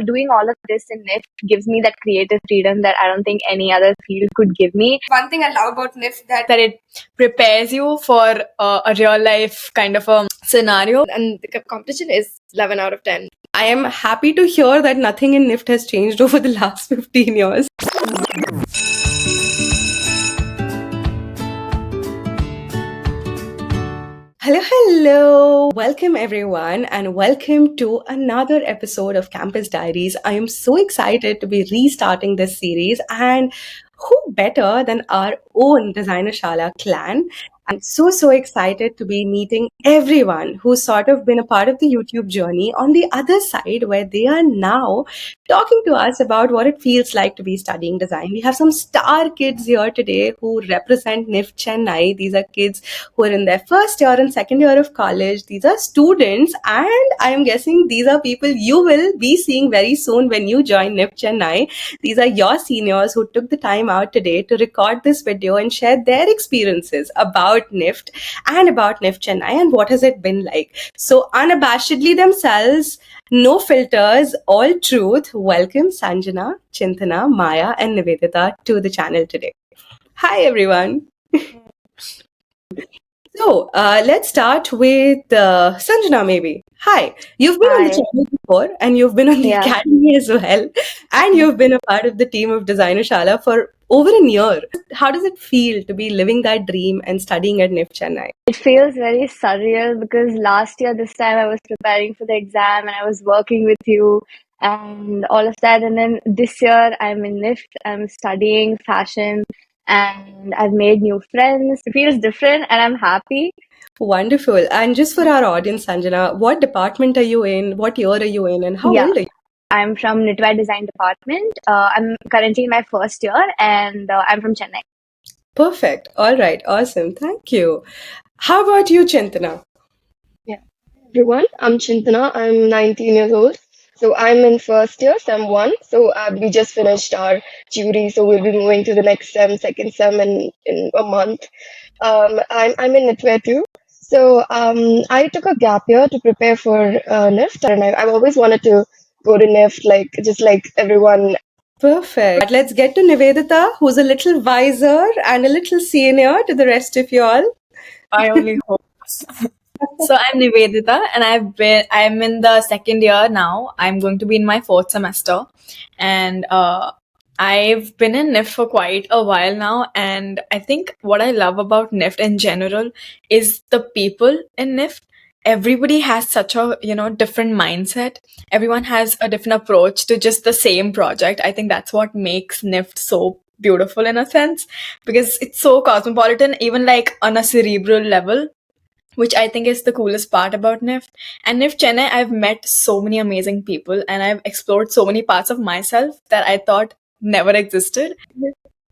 Doing all of this in NIFT gives me that creative freedom that I don't think any other field could give me. One thing I love about NIFT that it prepares you for a real life kind of a scenario, and the competition is 11 out of 10. I am happy to hear that nothing in NIFT has changed over the last 15 years. Hello. Welcome everyone, and welcome to another episode of Campus Diaries. I am so excited to be restarting this series, and who better than our own Designer Shala clan? I'm so excited to be meeting everyone who's sort of been a part of the YouTube journey on the other side, where they are now talking to us about what it feels like to be studying design. We have some star kids here today who represent NIFT Chennai. These are kids who are in their first year and second year of college. These are students, and I am guessing these are people you will be seeing very soon when you join NIFT Chennai. These are your seniors who took the time out today to record this video and share their experiences about NIFT and about NIFT Chennai and what has it been like. So unabashedly themselves, no filters, all truth. Welcome Sanjana, Chintana, Maya and Nivedita to the channel today. Hi everyone. So let's start with Sanjana maybe. Hi, you've been on the Hi. channel before and you've been on the Yeah. academy as well, and you've been a part of the team of Designer Shala for over a year. How does it feel to be living that dream and studying at NIFT Chennai? It feels very surreal because last year, this time, I was preparing for the exam and I was working with you and all of that. And then this year, I'm in NIFT, I'm studying fashion and I've made new friends. It feels different and I'm happy. Wonderful. And just for our audience, Sanjana, what department are you in? What year are you in? And how Yeah. old are you? I'm from Knitwear Design Department. I'm currently in my first year and I'm from Chennai. Perfect. All right. Awesome. Thank you. How about you, Chintana? Everyone, I'm Chintana. I'm 19 years old. So I'm in first year, Sem 1. So we just finished our jury, so we'll be moving to the next sem, second sem in a month. I'm in knitwear too. So I took a gap year to prepare for NIFT, and I've always wanted to go to NIFT, just like everyone. Perfect. But let's get to Nivedita, who's a little wiser and a little senior to the rest of you all. I only hope. So I'm Nivedita, and I'm in the second year now. I'm going to be in my fourth semester, and I've been in NIFT for quite a while now. And I think what I love about NIFT in general is the people in NIFT. Everybody has such a different mindset. Everyone has a different approach to just the same project. I think that's what makes NIFT so beautiful in a sense, because it's so cosmopolitan, even like on a cerebral level, which I think is the coolest part about NIFT. And NIFT Chennai, I've met so many amazing people and I've explored so many parts of myself that I thought never existed.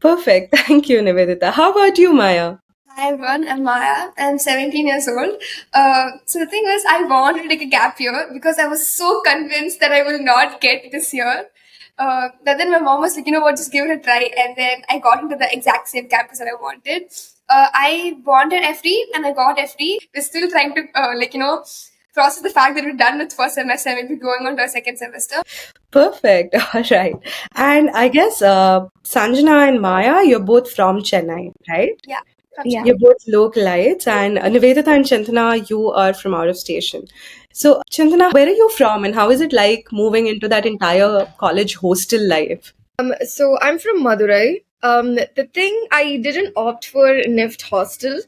Perfect. Thank you, Nivedita. How about you, Maya? Hi everyone, I'm Maya. I'm 17 years old. So the thing was, I wanted to take a gap year because I was so convinced that I will not get this year. But then my mom was like, you know what, just give it a try. And then I got into the exact same campus that I wanted. I wanted FD and I got FD. We're still trying to, process the fact that we're done with first semester and we'll be going on to our second semester. Perfect. All right. And I guess Sanjana and Maya, you're both from Chennai, right? Yeah. Yeah. You're both localites, and Nivedita and Chintana, you are from out of station. So, Chintana, where are you from, and how is it like moving into that entire college hostel life? So I'm from Madurai. The thing, I didn't opt for NIFT hostel,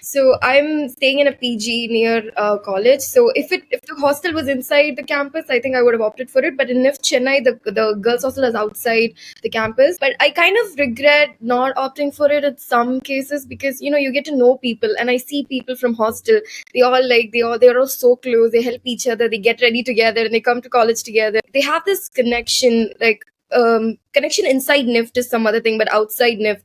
so I'm staying in a PG near college. So if the hostel was inside the campus, I think I would have opted for it. But in NIFT Chennai, the girls' hostel is outside the campus. But I kind of regret not opting for it in some cases because you get to know people, and I see people from hostel. They're all so close. They help each other. They get ready together, and they come to college together. They have this connection, connection inside NIFT is some other thing, but outside NIFT,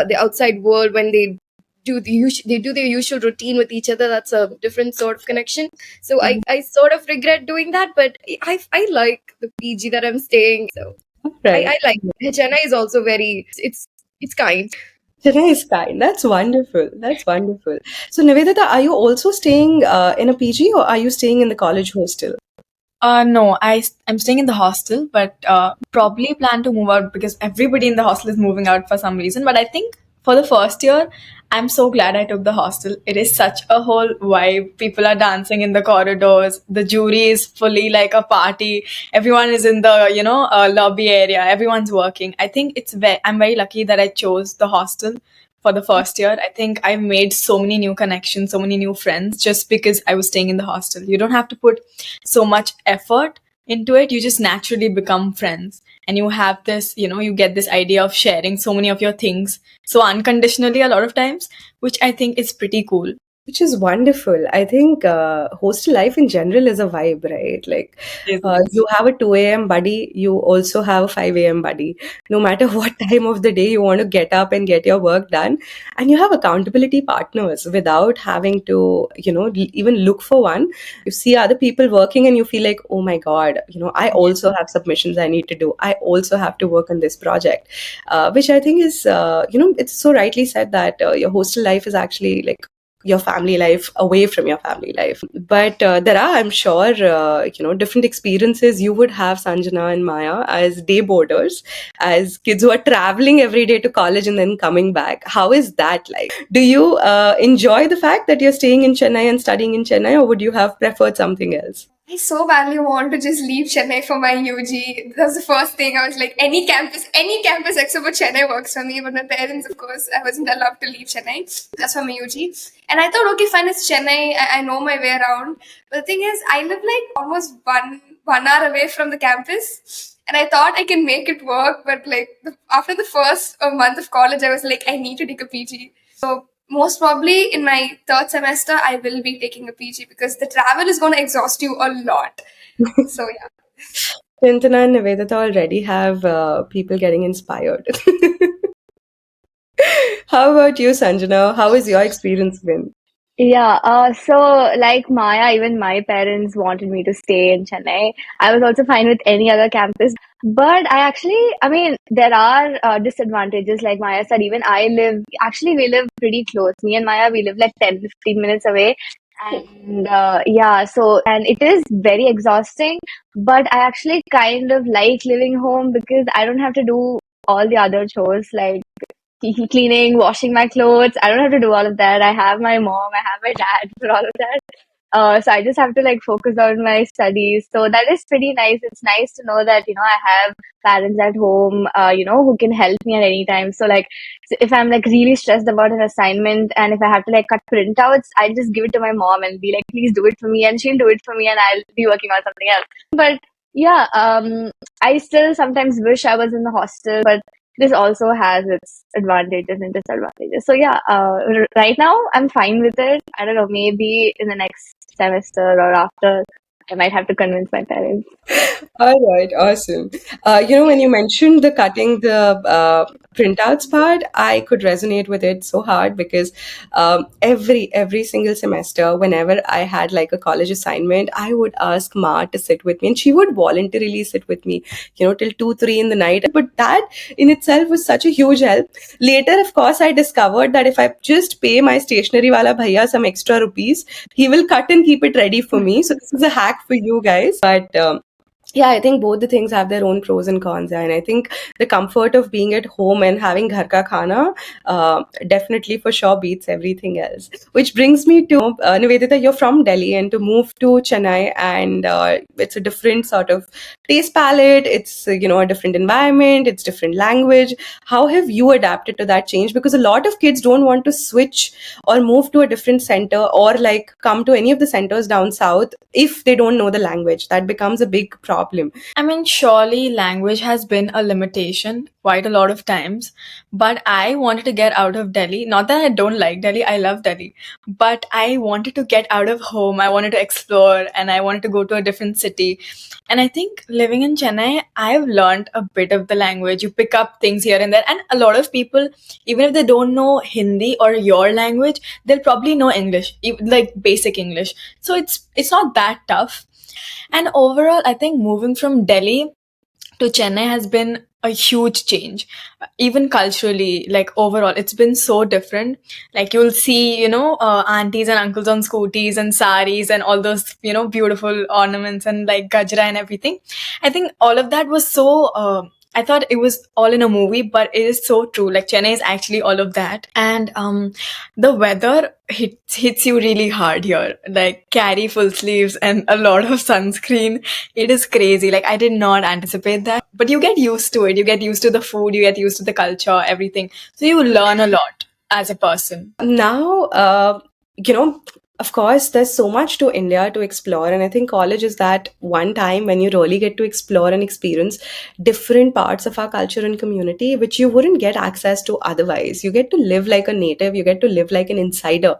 the outside world, when they do their usual routine with each other, that's a different sort of connection. So I sort of regret doing that, but I like the PG that I'm staying. So Right. I like it. Chennai is also it's kind. Chennai is kind. That's wonderful. That's wonderful. So, Nivedita, are you also staying in a PG, or are you staying in the college hostel? No, I'm staying in the hostel, but probably plan to move out because everybody in the hostel is moving out for some reason. But I think for the first year, I'm so glad I took the hostel. It is such a whole vibe. People are dancing in the corridors. The jury is fully like a party. Everyone is in the lobby area. Everyone's working. I think I'm very lucky that I chose the hostel for the first year. I think I've made so many new connections, so many new friends just because I was staying in the hostel. You don't have to put so much effort into it. You just naturally become friends. And you have this, you get this idea of sharing so many of your things so unconditionally a lot of times, which I think is pretty cool. Which is wonderful. I think hostel life in general is a vibe, right? Like you have a 2 a.m. buddy, you also have a 5 a.m. buddy. No matter what time of the day you want to get up and get your work done, and you have accountability partners without having to, even look for one. You see other people working and you feel like, oh my God, I also have submissions I need to do. I also have to work on this project, which I think is, it's so rightly said that your hostel life is actually like your family life away from your family life. But there are, I'm sure, different experiences you would have, Sanjana and Maya, as day boarders, as kids who are traveling every day to college and then coming back. How is that like? Do you enjoy the fact that you're staying in Chennai and studying in Chennai, or would you have preferred something else? I so badly want to just leave Chennai for my UG. That was the first thing. I was like, any campus except for Chennai works for me. But my parents, of course, I wasn't allowed to leave Chennai. That's for my UG. And I thought, okay, fine, it's Chennai. I know my way around. But the thing is, I live like almost one hour away from the campus. And I thought I can make it work. But like after the first month of college, I was like, I need to take a PG. So most probably in my third semester, I will be taking a PG because the travel is going to exhaust you a lot. So, yeah. Chintana and Nivedita already have people getting inspired. How about you, Sanjana? How has your experience been? Yeah, so like Maya, even my parents wanted me to stay in Chennai. I was also fine with any other campus, but I mean, there are disadvantages. Like Maya said, even we live pretty close. Me and Maya, we live like 10-15 minutes away. And and it is very exhausting, but I actually kind of like living home because I don't have to do all the other chores like cleaning, washing my clothes. I don't have to do all of that. I have my mom, I have my dad for all of that. So I just have to like focus on my studies. So that is pretty nice. It's nice to know that, I have parents at home, who can help me at any time. So like, if I'm like really stressed about an assignment and if I have to like cut printouts, I just give it to my mom and be like, please do it for me. And she'll do it for me and I'll be working on something else. But yeah, I still sometimes wish I was in the hostel, but this also has its advantages and disadvantages. So yeah, right now I'm fine with it. I don't know, maybe in the next semester or after, I might have to convince my parents. All right, awesome. When you mentioned the cutting the printouts part, I could resonate with it so hard because every single semester, whenever I had like a college assignment, I would ask Ma to sit with me, and she would voluntarily sit with me, till 2-3 in the night. But that in itself was such a huge help. Later, of course, I discovered that if I just pay my stationery wala bhaiya some extra rupees, he will cut and keep it ready for me. So this is a hack for you guys. But yeah, I think both the things have their own pros and cons, and I think the comfort of being at home and having ghar ka khana definitely for sure beats everything else. Which brings me to Nivedita, you're from Delhi, and to move to Chennai, and it's a different sort of taste palette. It's a different environment. It's different language. How have you adapted to that change? Because a lot of kids don't want to switch or move to a different center or like come to any of the centers down south if they don't know the language. That becomes a big problem. I mean, surely language has been a limitation quite a lot of times, but I wanted to get out of Delhi. Not that I don't like Delhi, I love Delhi, but I wanted to get out of home. I wanted to explore and I wanted to go to a different city. And I think living in Chennai, I've learned a bit of the language. You pick up things here and there, and a lot of people, even if they don't know Hindi or your language, they'll probably know English, like basic English. So it's not that tough. And overall, I think moving from Delhi to Chennai has been a huge change. Even culturally, like overall, it's been so different. Like you'll see, aunties and uncles on scooties and saris and all those, beautiful ornaments and like gajra and everything. I think all of that was so. I thought it was all in a movie, but it is so true. Like Chennai is actually all of that, and the weather hits you really hard here. Like carry full sleeves and a lot of sunscreen. It is crazy. Like I did not anticipate that, but you get used to it. You get used to the food. You get used to the culture, everything. So you learn a lot as a person. Now, of course, there's so much to India to explore, and I think college is that one time when you really get to explore and experience different parts of our culture and community, which you wouldn't get access to otherwise. You get to live like a native, you get to live like an insider.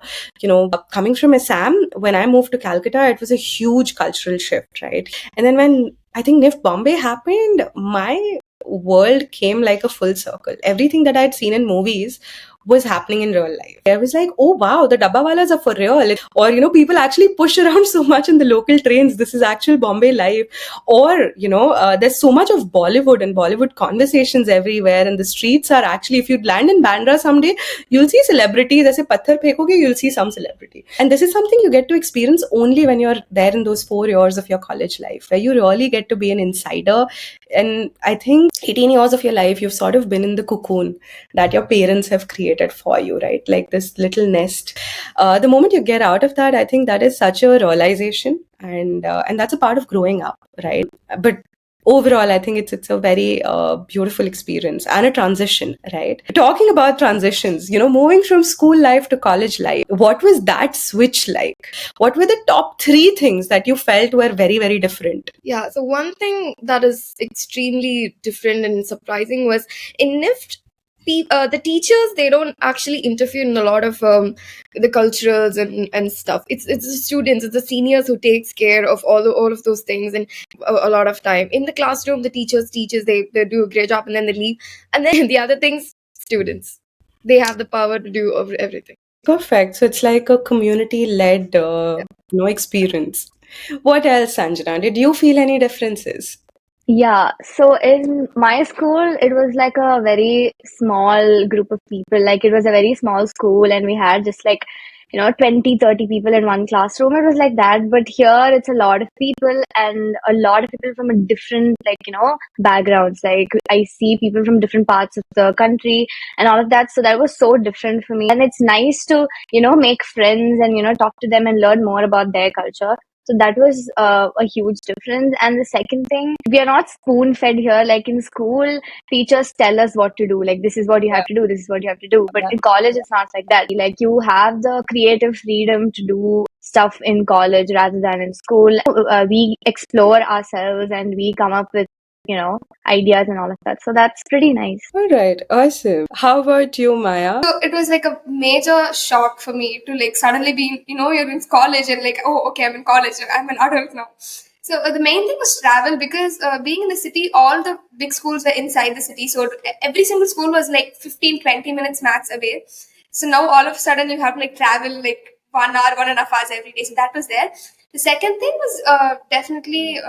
Coming from Assam, when I moved to Calcutta, it was a huge cultural shift, right? And then when I think NIFT Bombay happened, my world came like a full circle. Everything that I'd seen in movies was happening in real life. I was like, oh wow, the dabbawalas are for real. Or, people actually push around so much in the local trains. This is actual Bombay life. Or, there's so much of Bollywood and Bollywood conversations everywhere. And the streets are actually, if you land in Bandra someday, you'll see celebrities. As a patthar phekoge, you'll see some celebrity. And this is something you get to experience only when you're there in those 4 years of your college life, where you really get to be an insider. And I think 18 years of your life, you've sort of been in the cocoon that your parents have created for you, right? Like this little nest. The moment you get out of that, I think that is such a realization, and that's a part of growing up, right? But overall, I think it's a very beautiful experience and a transition, right? Talking about transitions, moving from school life to college life, what was that switch like? What were the top 3 things that you felt were very, very different? Yeah, so one thing that is extremely different and surprising was in NIFT, the teachers, they don't actually interfere in a lot of the culturals and stuff. It's the students, it's the seniors who takes care of all of those things, and a lot of time in the classroom, the teachers teaches, they do a great job, and then they leave, and then the other things, students, they have the power to do everything. Perfect. So it's like a community-led, experience. What else, Sanjana? Did you feel any differences? Yeah, so in my school, it was like a very small group of people. Like it was a very small school, and we had just like, 20, 30 people in one classroom. It was like that. But here, it's a lot of people and a lot of people from a different, like, backgrounds. Like I see people from different parts of the country and all of that. So that was so different for me. And it's nice to, make friends and, talk to them and learn more about their culture. So that was a huge difference. And the second thing, we are not spoon fed here. Like in school, teachers tell us what to do. Like, this is what you have to do. This is what you have to do. But in college, it's not like that. Like, you have the creative freedom to do stuff in college rather than in school. We explore ourselves and we come up with, ideas and all of that. So that's pretty nice. All right, awesome. How about you, Maya? So it was like a major shock for me to like suddenly be, you're in college and like, oh, okay, I'm in college, I'm an adult now. So the main thing was travel, because being in the city, all the big schools were inside the city. So every single school was like 15, 20 minutes max away. So now all of a sudden you have to like travel like 1 hour, 1.5 hours every day. So that was there. The second thing was definitely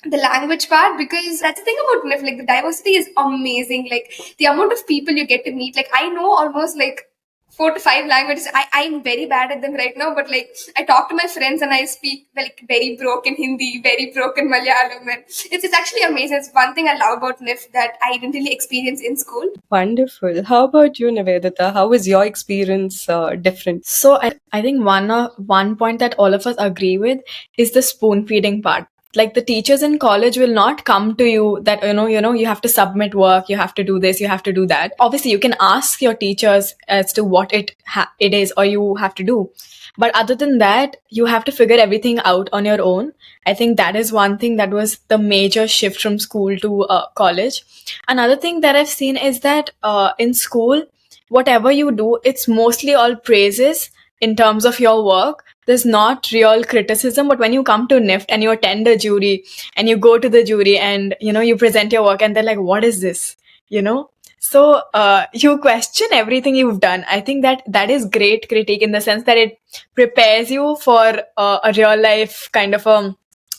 the language part, because that's the thing about NIF, like the diversity is amazing. Like the amount of people you get to meet, like I know almost like 4 to 5 languages. I'm very bad at them right now, but like I talk to my friends and I speak like very broken Hindi, very broken Malayalam, and it's actually amazing. It's one thing I love about NIF that I didn't really experience in school. Wonderful. How about you, Nivedita? How was your experience different? So I think one point that all of us agree with is the spoon feeding part. Like the teachers in college will not come to you that you have to submit work, you have to do this, you have to do that. Obviously you can ask your teachers as to what it is or you have to do, but other than that you have to figure everything out on your own. I think that is one thing that was the major shift from school to college. Another thing that I've seen is that in school, whatever you do, it's mostly all praises in terms of your work. There's not real criticism. But when you come to NIFT and you attend a jury and you go to the jury and you present your work and they're like, what is this? So you question everything you've done. I think that is great critique in the sense that it prepares you for a real life kind of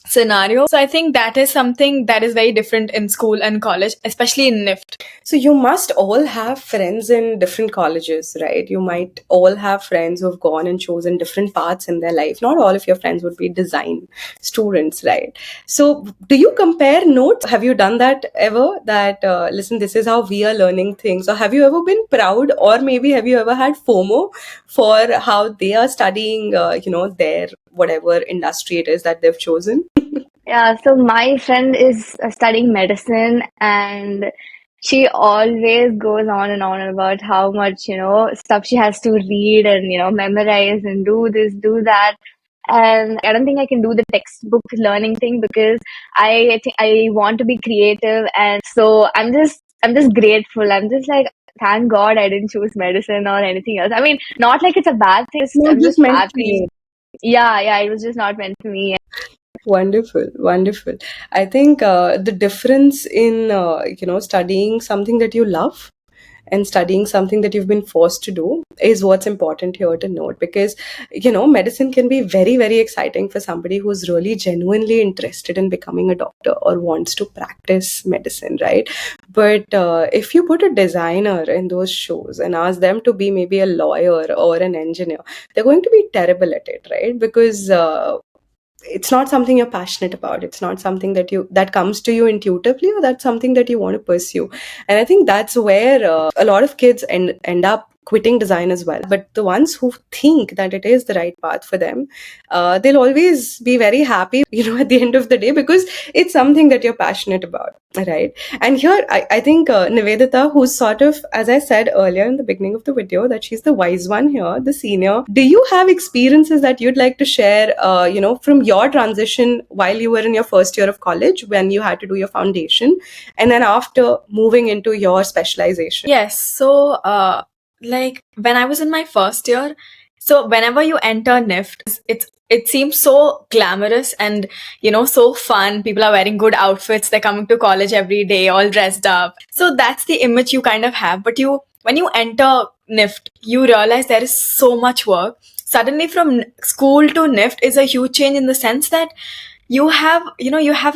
scenario. So I think that is something that is very different in school and college, especially in NIFT. So you must all have friends in different colleges, right? You might all have friends who've gone and chosen different paths in their life. Not all of your friends would be design students, right? So do you compare notes? Have you done that ever? That, listen, this is how we are learning things. Or have you ever been proud, or maybe have you ever had FOMO for how they are studying, their whatever industry it is that they've chosen? Yeah, so my friend is studying medicine, and she always goes on and on about how much, stuff she has to read and, memorize and do this, do that. And I don't think I can do the textbook learning thing because I want to be creative, and so I'm just grateful. I'm just like, thank God I didn't choose medicine or anything else. I mean, not like it's a bad thing. No, I'm just just meant for happy. you. Yeah, it was just not meant for me. Wonderful, wonderful. I think the difference in studying something that you love and studying something that you've been forced to do is what's important here to note, because medicine can be very, very exciting for somebody who's really genuinely interested in becoming a doctor or wants to practice medicine, right? But if you put a designer in those shoes and ask them to be maybe a lawyer or an engineer, they're going to be terrible at it, right? Because it's not something you're passionate about. It's not something that comes to you intuitively, or that's something that you want to pursue. And I think that's where a lot of kids end up quitting design as well. But the ones who think that it is the right path for them, they'll always be very happy, at the end of the day, because it's something that you're passionate about, right? And here, I think Nivedita, who's sort of, as I said earlier in the beginning of the video, that she's the wise one here, the senior. Do you have experiences that you'd like to share, from your transition while you were in your first year of college when you had to do your foundation, and then after moving into your specialization? Yes. So, like when I was in my first year, so whenever you enter NIFT, it seems so glamorous and so fun. People are wearing good outfits. They're coming to college every day, all dressed up. So that's the image you kind of have. But when you enter NIFT, you realize there is so much work. Suddenly, from school to NIFT is a huge change in the sense that you have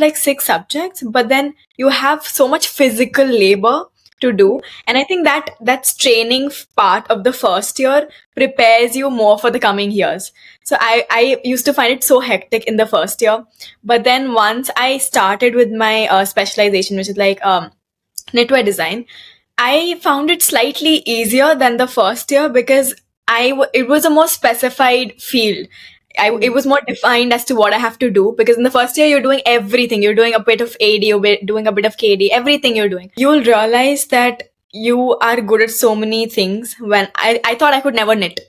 like 6 subjects, but then you have so much physical labor to do. And I think that's training part of the first year prepares you more for the coming years. So I used to find it so hectic in the first year, but then once I started with my specialization, which is like knitwear design, I found it slightly easier than the first year because it was a more specified field. It was more defined as to what I have to do, because in the first year you're doing everything. You're doing a bit of AD, doing a bit of KD, everything you're doing. You'll realize that you are good at so many things. When I thought I could never knit.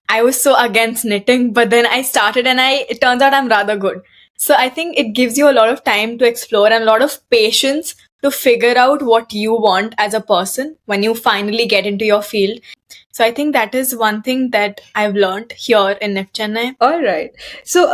I was so against knitting, but then I started and it turns out I'm rather good. So I think it gives you a lot of time to explore and a lot of patience to figure out what you want as a person when you finally get into your field. So I think that is one thing that I've learned here in NIFT Chennai. All right. So,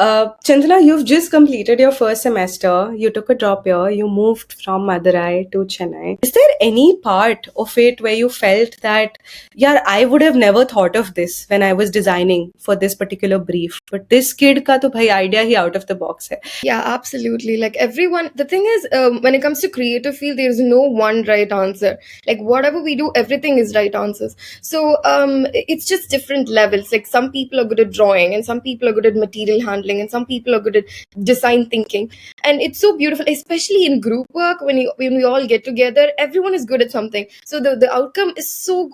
Chandana, you've just completed your first semester. You took a drop year. You moved from Madurai to Chennai. Is there any part of it where you felt that, yeah, I would have never thought of this when I was designing for this particular brief, but this kid ka to bhai idea hi out of the box hai? Yeah, absolutely. Like everyone, the thing is, when it comes to creative field, there is no one right answer. Like whatever we do, everything is right answers. So it's just different levels. Like some people are good at drawing, and some people are good at material handling, and some people are good at design thinking. And it's so beautiful, especially in group work when we all get together. Everyone is good at something. So the outcome is so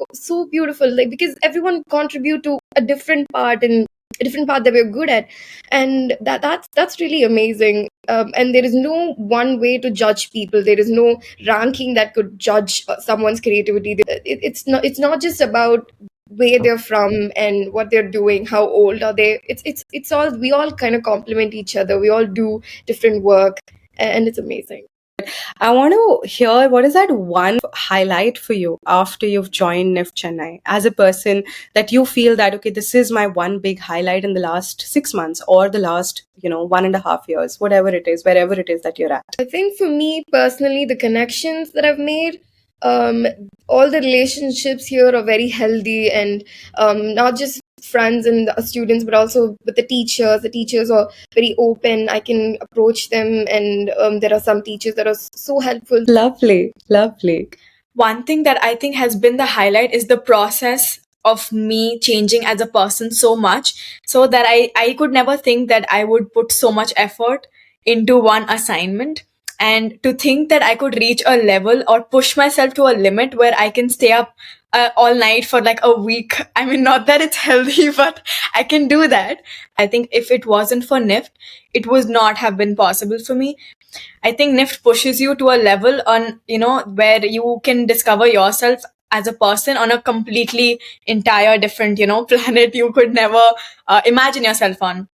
beautiful. Like because everyone contribute to a different part and a different part that we're good at, and that's really amazing. And there is no one way to judge people. There is no ranking that could judge someone's creativity. It's not just about where they're from and what they're doing, how old are they. It's all, we all kind of complement each other. We all do different work, and it's amazing. I want to hear, what is that one highlight for you after you've joined NIFT Chennai as a person that you feel that, okay, this is my one big highlight in the last 6 months or the last, 1.5 years, whatever it is, wherever it is that you're at? I think for me personally, the connections that I've made, all the relationships here are very healthy, and not just friends and the students, but also with the teachers. The teachers are very open. I can approach them, and there are some teachers that are so helpful. Lovely, lovely. One thing that I think has been the highlight is the process of me changing as a person so much, so that I could never think that I would put so much effort into one assignment. And to think that I could reach a level or push myself to a limit where I can stay up all night for like a week. I mean, not that it's healthy, but I can do that. I think if it wasn't for NIFT, it would not have been possible for me. I think NIFT pushes you to a level on, where you can discover yourself as a person on a completely entire different, planet you could never imagine yourself on.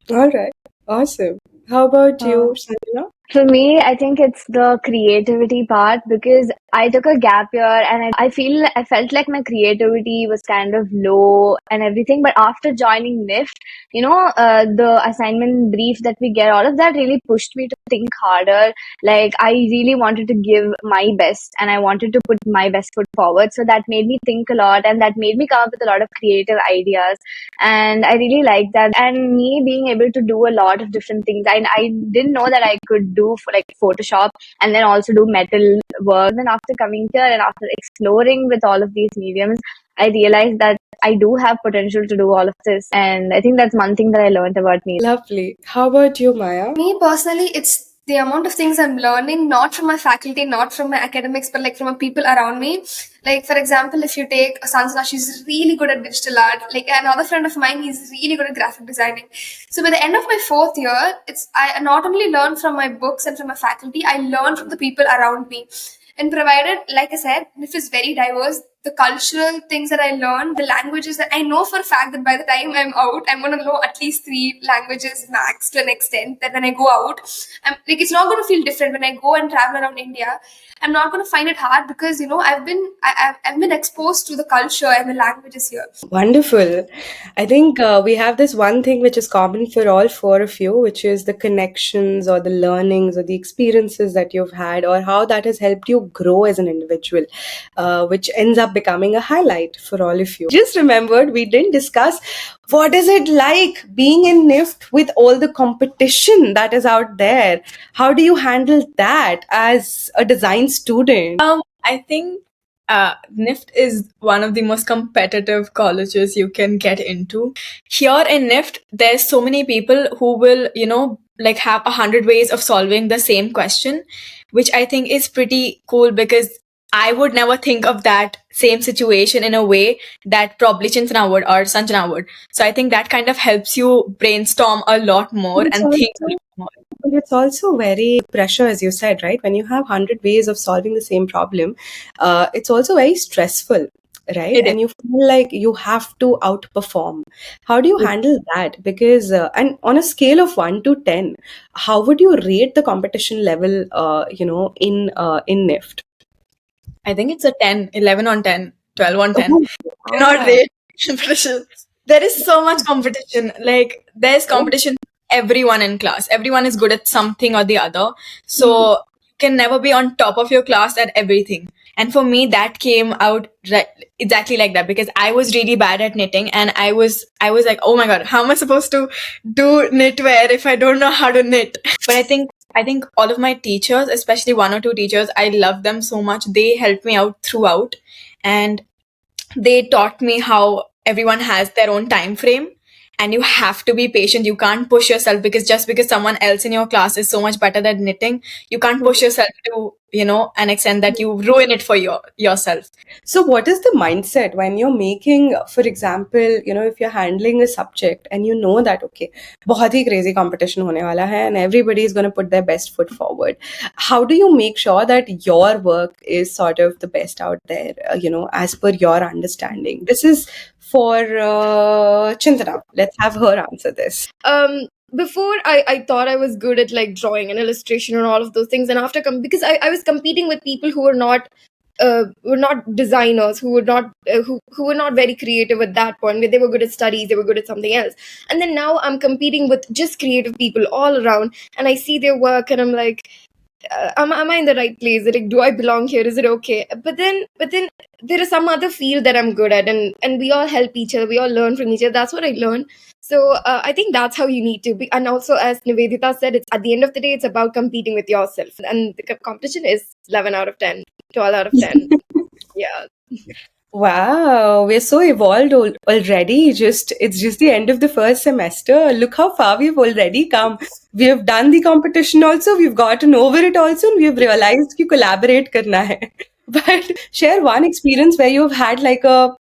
All right. Awesome. How about you, Sanjana? For me, I think it's the creativity part because I took a gap year and I felt like my creativity was kind of low and everything. But after joining NIFT, the assignment brief that we get, all of that really pushed me to think harder. Like I really wanted to give my best and I wanted to put my best foot forward. So that made me think a lot and that made me come up with a lot of creative ideas. And I really like that. And me being able to do a lot of different things. I didn't know that I could do like Photoshop and then also do metal work. Then after coming here and after exploring with all of these mediums, I realized that I do have potential to do all of this. And I think that's one thing that I learned about me. Lovely. How about you, Maya? Me personally, it's the amount of things I'm learning, not from my faculty, not from my academics, but like from the people around me. Like, for example, if you take Sanjana, she's really good at digital art. Like, another friend of mine, he's really good at graphic designing. So by the end of my 4th year, I not only learned from my books and from my faculty, I learned from the people around me. And provided, like I said, NIF is very diverse. The cultural things that I learned, the languages that I know for a fact that by the time I'm out, I'm going to know at least 3 languages max to an extent that when I go out, it's not going to feel different when I go and travel around India. I'm not going to find it hard because, I've been exposed to the culture and the languages here. Wonderful. I think we have this one thing which is common for all 4 of you, which is the connections or the learnings or the experiences that you've had or how that has helped you grow as an individual, which ends up becoming a highlight for all of you. Just remembered we didn't discuss what is it like being in NIFT with all the competition that is out there. How do you handle that as a design student? I think NIFT is one of the most competitive colleges you can get into. Here in NIFT, there's so many people who will, like have 100 ways of solving the same question, which I think is pretty cool because I would never think of that same situation in a way that probably Chintana would or Sanjana would. So I think that kind of helps you brainstorm a lot more and think a lot more. But it's also very pressure, as you said, right? When you have 100 ways of solving the same problem, it's also very stressful, right? It is. And you feel like you have to outperform. How do you handle that? Because, and on a scale of 1 to 10, how would you rate the competition level, in NIFT? I think it's a 10, 11 on 10, 12 on 10. Oh, Not wow. rate competition. There is so much competition. Like, there's competition for everyone in class. Everyone is good at something or the other. So you can never be on top of your class at everything. And for me, that came out exactly like that because I was really bad at knitting and I was like, oh my God, how am I supposed to do knitwear if I don't know how to knit? But I think all of my teachers, especially 1 or 2 teachers, I love them so much. They helped me out throughout and they taught me how everyone has their own time frame and you have to be patient. You can't push yourself because just because someone else in your class is so much better at knitting, you can't push yourself to, an extent that you ruin it for yourself. So what is the mindset when you're making, for example, if you're handling a subject and you know that, okay, बहुत ही crazy competition होने वाला है and everybody is going to put their best foot forward. How do you make sure that your work is sort of the best out there, as per your understanding? This is for Chintana. Let's have her answer this. Before I thought I was good at like drawing and illustration and all of those things, and after because I was competing with people who were not designers, who were not who were not very creative at that point. They were good at studies, they were good at something else, and then now I'm competing with just creative people all around, and I see their work and I'm like, am I in the right place? Like, do I belong here? Is it okay? But then there is some other field that I'm good at, and we all help each other. We all learn from each other. That's what I learned. So I think that's how you need to be. And also, as Nivedita said, it's at the end of the day, it's about competing with yourself. And the competition is 11 out of 10, 12 out of 10. Yeah. Wow, we're so evolved already. It's just the end of the first semester. Look how far we've already come. We have done the competition also. We've gotten over it also, and we've realized कि collaborate करना है. But share one experience where you've had like a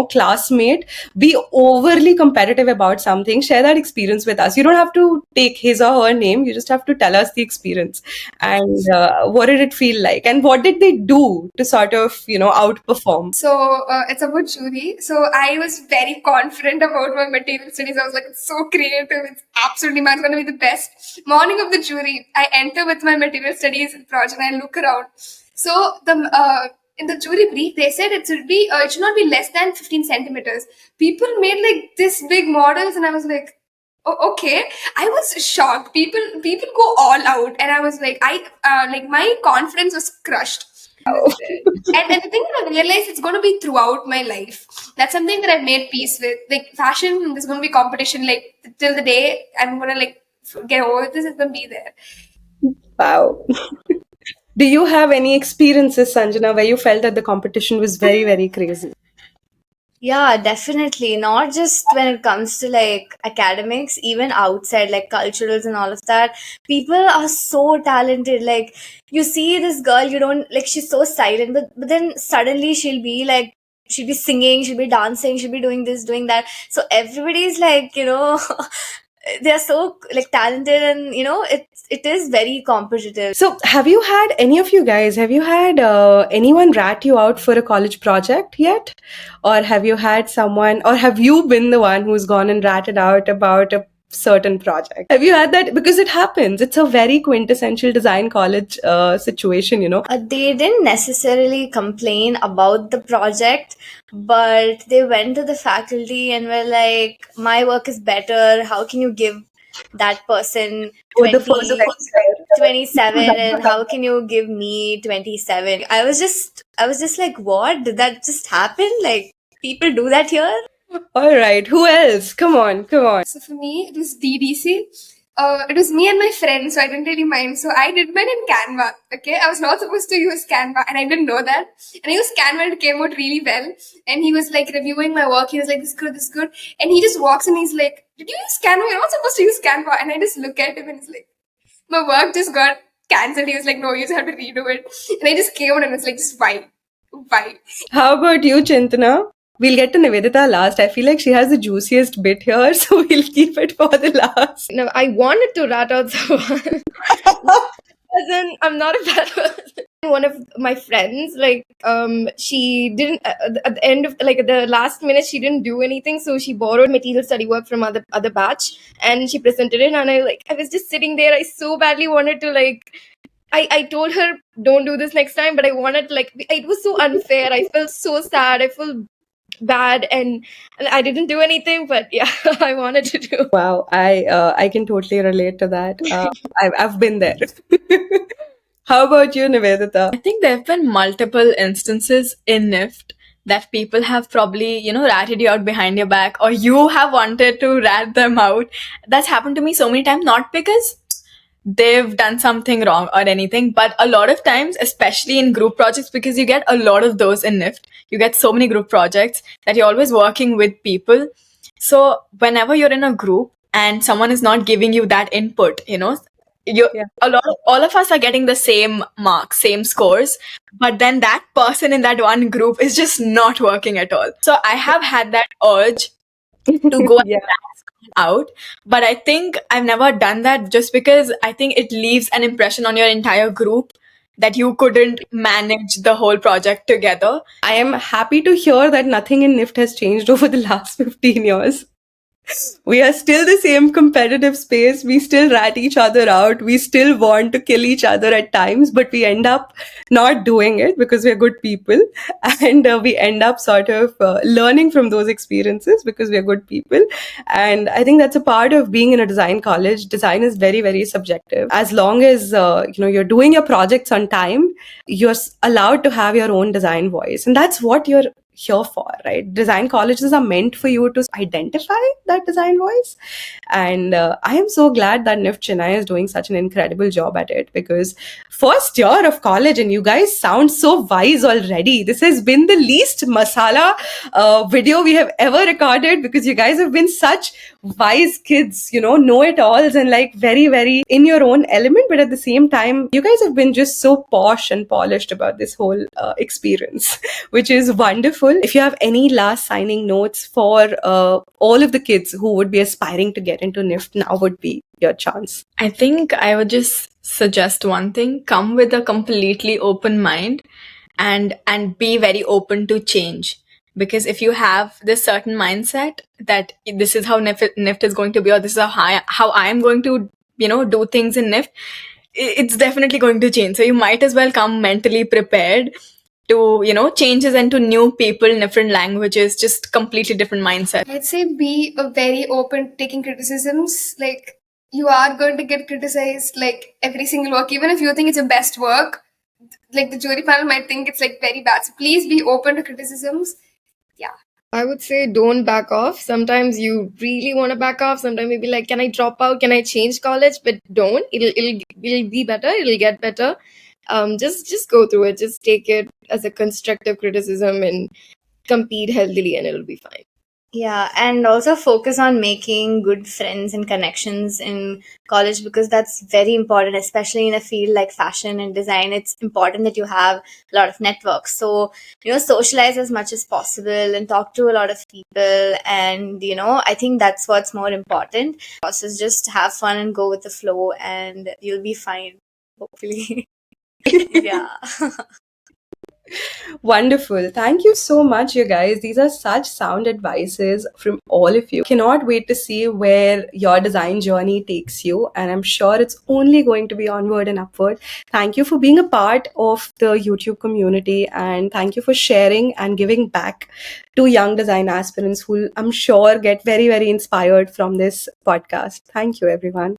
classmate be overly competitive about something. Share that experience with us. You don't have to take his or her name. You just have to tell us the experience and what did it feel like, and what did they do to sort of outperform. So it's about jury. So I was very confident about my material studies. I was like, it's so creative. It's absolutely man going to be the best. Morning of the jury, I enter with my material studies project and I look around. So the in the jury brief, they said it should not be less than 15 centimeters. People made like this big models, and I was like, oh, okay. I was shocked. People go all out, and I was like, my confidence was crushed. And the thing that I realized, it's going to be throughout my life. That's something that I've made peace with. Like fashion, there's going to be competition. Like till the day I'm going to like get over this, it's going to be there. Wow. Do you have any experiences, Sanjana, where you felt that the competition was very, very crazy? Yeah, definitely. Not just when it comes to like academics, even outside, like culturals and all of that. People are so talented. Like, you see this girl, you don't like, she's so silent, but then suddenly she'll be singing, she'll be dancing, she'll be doing this, doing that. So everybody's like, they're so like talented, and it is very competitive. So, have you had anyone rat you out for a college project yet? Or have you had someone, or have you been the one who's gone and ratted out about a certain project? Have you had that? Because it happens. It's a very quintessential design college situation, They didn't necessarily complain about the project, but they went to the faculty and were like, my work is better. How can you give that person With the 20, first lecture. 27, and how can you give me 27? I was just like, what? Did that just happen? Like, people do that here? All right. Who else? Come on. So for me, it was DDC. It was me and my friend, so I didn't really mind. So I did mine in Canva. Okay, I was not supposed to use Canva, and I didn't know that. And I used Canva, and it came out really well. And he was like reviewing my work. He was like, "This good, this good." And he just walks in. He's like, "Did you use Canva? You're not supposed to use Canva." And I just look at him, and he's like, "My work just got cancelled." He was like, "No, you just have to redo it." And I just came out, and it's like, "Just why? Why?" How about you, Chintana? We'll get to Nivedita last. I feel like she has the juiciest bit here, so we'll keep it for the last. No, I wanted to rat out someone. As in, I'm not a bad person. One of my friends, like, she didn't at the end of like at the last minute, she didn't do anything, so she borrowed material study work from other batch, and she presented it. And I was just sitting there. I so badly wanted to like. I told her don't do this next time, but I wanted to, like, it was so unfair. I felt so sad. I felt bad, and I didn't do anything, but yeah, I wanted to do. Wow, I can totally relate to that. I've been there. How about you, Nivedita? I think there have been multiple instances in NIFT that people have probably, ratted you out behind your back, or you have wanted to rat them out. That's happened to me so many times, not because they've done something wrong or anything, but a lot of times, especially in group projects, because you get a lot of those in NIFT, you get so many group projects that you're always working with people. So whenever you're in a group and someone is not giving you that input, all of us are getting the same marks, same scores, but then that person in that one group is just not working at all. So I have had that urge to go Yeah. out, but I think I've never done that, just because I think it leaves an impression on your entire group that you couldn't manage the whole project together. I am happy to hear that nothing in NIFT has changed over the last 15 years. We are still the same competitive space. We still rat each other out. We still want to kill each other at times, but we end up not doing it because we're good people. And we end up sort of learning from those experiences because we're good people. And I think that's a part of being in a design college. Design is very, very subjective. As long as you're doing your projects on time, you're allowed to have your own design voice, and that's what you're here for, right? Design colleges are meant for you to identify that design voice. And I am so glad that NIFT Chennai is doing such an incredible job at it, because first year of college and you guys sound so wise already. This has been the least masala video we have ever recorded, because you guys have been such wise kids, know it alls, and like very, very in your own element. But at the same time, you guys have been just so posh and polished about this whole experience, which is wonderful. If you have any last signing notes for all of the kids who would be aspiring to get into NIFT, now would be your chance. I think I would just suggest one thing: come with a completely open mind and be very open to change. Because if you have this certain mindset that this is how NIFT is going to be, or this is how I am going to, do things in NIFT, it's definitely going to change. So you might as well come mentally prepared to, changes and to new people, different languages, just completely different mindset. I'd say be very open to taking criticisms. Like, you are going to get criticized like every single work, even if you think it's your best work. Like, the jury panel might think it's like very bad. So please be open to criticisms. Yeah. I would say don't back off. Sometimes you really want to back off. Sometimes you'll be like, can I drop out? Can I change college? But don't. It'll be better. It'll get better. Just go through it. Just take it as a constructive criticism and compete healthily, and it'll be fine. Yeah, and also focus on making good friends and connections in college, because that's very important, especially in a field like fashion and design. It's important that you have a lot of networks. So, socialize as much as possible and talk to a lot of people. And, I think that's what's more important. Also, just have fun and go with the flow, and you'll be fine, hopefully. Yeah. Wonderful. Thank you so much, you guys. These are such sound advices from all of you. Cannot wait to see where your design journey takes you. And I'm sure it's only going to be onward and upward. Thank you for being a part of the YouTube community. And thank you for sharing and giving back to young design aspirants who I'm sure get very, very inspired from this podcast. Thank you, everyone.